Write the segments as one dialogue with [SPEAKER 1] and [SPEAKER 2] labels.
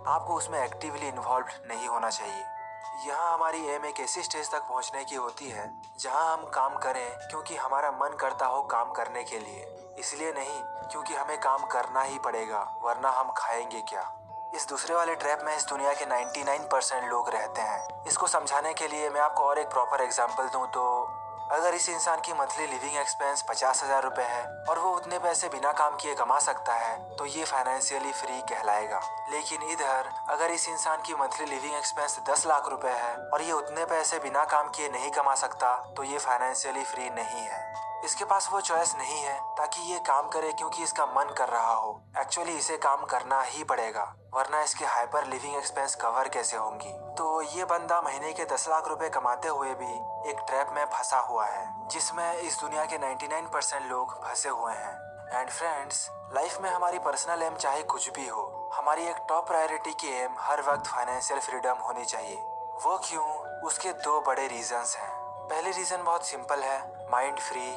[SPEAKER 1] आपको उसमें actively involve नहीं होना चाहिए। यहाँ हमारी एम एक ऐसी स्टेज तक पहुँचने की होती है जहाँ हम काम करें क्योंकि हमारा मन करता हो काम करने के लिए, इसलिए नहीं क्योंकि हमें काम करना ही पड़ेगा वरना हम खाएंगे क्या। इस दूसरे वाले ट्रैप में इस दुनिया के 99% लोग रहते हैं। इसको समझाने के लिए मैं आपको और एक प्रॉपर एग्जांपल दूं तो अगर इस इंसान की मंथली लिविंग एक्सपेंस 50,000 रुपये है और वो उतने पैसे बिना काम किए कमा सकता है तो ये फाइनेंशियली फ्री कहलाएगा। लेकिन इधर अगर इस इंसान की मंथली लिविंग एक्सपेंस 10 लाख रुपए है और ये उतने पैसे बिना काम किए नहीं कमा सकता तो ये फाइनेंशियली फ्री नहीं है। इसके पास वो चॉइस नहीं है ताकि ये काम करे क्योंकि इसका मन कर रहा हो। एक्चुअली इसे काम करना ही पड़ेगा वरना इसके हाइपर लिविंग एक्सपेंस कवर कैसे होंगी। तो ये बंदा महीने के 10 लाख रुपए कमाते हुए भी एक ट्रैप में फंसा हुआ है जिसमें इस दुनिया के 99% लोग फंसे हुए हैं। एंड फ्रेंड्स, लाइफ में हमारी पर्सनल एम चाहे कुछ भी हो, हमारी एक टॉप प्रायोरिटी की एम हर वक्त फाइनेंशियल फ्रीडम होनी चाहिए। वो क्यों? उसके दो बड़े रीजंस हैं। पहली रीजन बहुत सिंपल है, माइंड फ्री।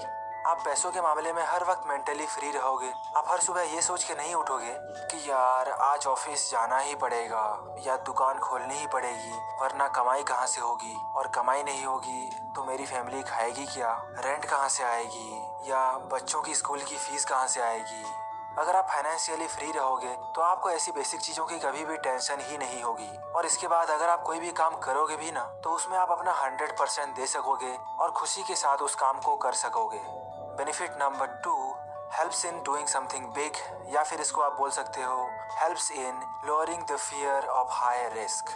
[SPEAKER 1] आप पैसों के मामले में हर वक्त मेंटली फ्री रहोगे। आप हर सुबह ये सोच के नहीं उठोगे कि यार आज ऑफिस जाना ही पड़ेगा या दुकान खोलनी ही पड़ेगी वरना कमाई कहाँ से होगी, और कमाई नहीं होगी तो मेरी फैमिली खाएगी क्या, रेंट कहाँ से आएगी या बच्चों की स्कूल की फीस कहाँ से आएगी। अगर आप फाइनेंशियली फ्री रहोगे तो आपको ऐसी बेसिक चीज़ों की कभी भी टेंशन ही नहीं होगी। और इसके बाद अगर आप कोई भी काम करोगे भी ना तो उसमें आप अपना 100% दे सकोगे और खुशी के साथ उस काम को कर सकोगे। Benefit number 2, helps in doing something big, या फिर इसको आप बोल सकते हो helps in lowering the fear of higher risk.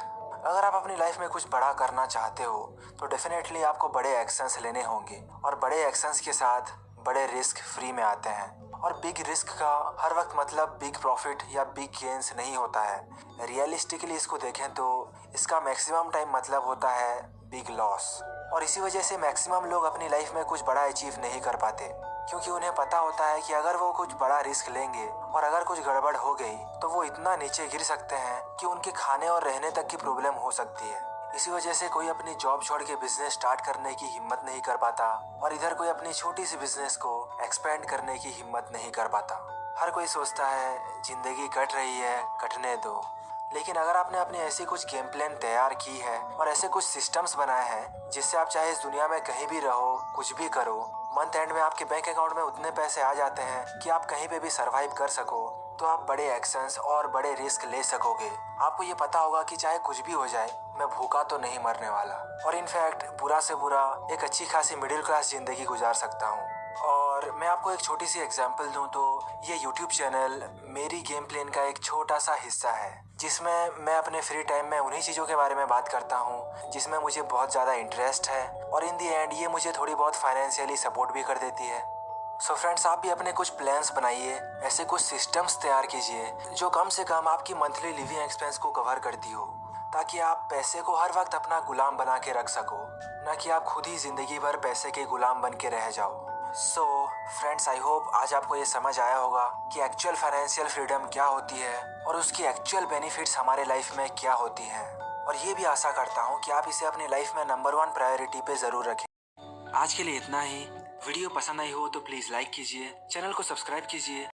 [SPEAKER 1] अगर आप अपनी लाइफ में कुछ बड़ा करना चाहते हो तो डेफिनेटली आपको बड़े एक्शंस लेने होंगे और बड़े एक्शंस के साथ बड़े रिस्क फ्री में आते हैं। और बिग रिस्क का हर वक्त मतलब बिग प्रॉफिट या बिग गेन्स नहीं होता है। रियलिस्टिकली इसको देखें तो इसका मैक्सिमम टाइम मतलब होता है बिग लॉस। और इसी वजह से मैक्सिमम लोग अपनी लाइफ में कुछ बड़ा अचीव नहीं कर पाते क्योंकि उन्हें पता होता है कि अगर वो कुछ बड़ा रिस्क लेंगे और अगर कुछ गड़बड़ हो गई तो वो इतना नीचे गिर सकते हैं कि उनके खाने और रहने तक की प्रॉब्लम हो सकती है। इसी वजह से कोई अपनी जॉब छोड़ के बिजनेस स्टार्ट करने की हिम्मत नहीं कर पाता और इधर कोई अपनी छोटी सी बिजनेस को एक्सपेंड करने की हिम्मत नहीं कर पाता। हर कोई सोचता है जिंदगी कट रही है, कटने दो। लेकिन अगर आपने अपनी ऐसी कुछ गेम प्लान तैयार की है और ऐसे कुछ सिस्टम्स बनाए हैं जिससे आप चाहे इस दुनिया में कहीं भी रहो, कुछ भी करो, मंथ एंड में आपके बैंक अकाउंट में उतने पैसे आ जाते हैं कि आप कहीं पे भी सरवाइव कर सको, तो आप बड़े एक्शंस और बड़े रिस्क ले सकोगे। आपको ये पता होगा कि चाहे कुछ भी हो जाए मैं भूखा तो नहीं मरने वाला और इनफैक्ट बुरा से बुरा एक अच्छी खासी मिडिल क्लास जिंदगी गुजार सकता हूँ। और मैं आपको एक छोटी सी एग्जांपल दूं तो ये यूट्यूब चैनल मेरी गेम प्लान का एक छोटा सा हिस्सा है जिसमें मैं अपने फ्री टाइम में उन्हीं चीज़ों के बारे में बात करता हूँ जिसमें मुझे बहुत ज़्यादा इंटरेस्ट है और इन दी एंड ये मुझे थोड़ी बहुत फाइनेंशियली सपोर्ट भी कर देती है। सो फ्रेंड्स, आप भी अपने कुछ प्लान्स बनाइए, ऐसे कुछ सिस्टम्स तैयार कीजिए जो कम से कम आपकी मंथली लिविंग एक्सपेंस को कवर करती हो ताकि आप पैसे को हर वक्त अपना गुलाम बना के रख सको, न कि आप खुद ही ज़िंदगी भर पैसे के गुलाम बन के रह जाओ। सो फ्रेंड्स, आई होप आज आपको ये समझ आया होगा कि एक्चुअल फाइनेंशियल फ्रीडम क्या होती है और उसकी एक्चुअल बेनिफिट्स हमारे लाइफ में क्या होती हैं। और ये भी आशा करता हूँ कि आप इसे अपनी लाइफ में नंबर 1 प्रायोरिटी पे ज़रूर रखें। आज के लिए इतना ही। वीडियो पसंद आई हो तो प्लीज़ लाइक कीजिए, चैनल को सब्सक्राइब कीजिए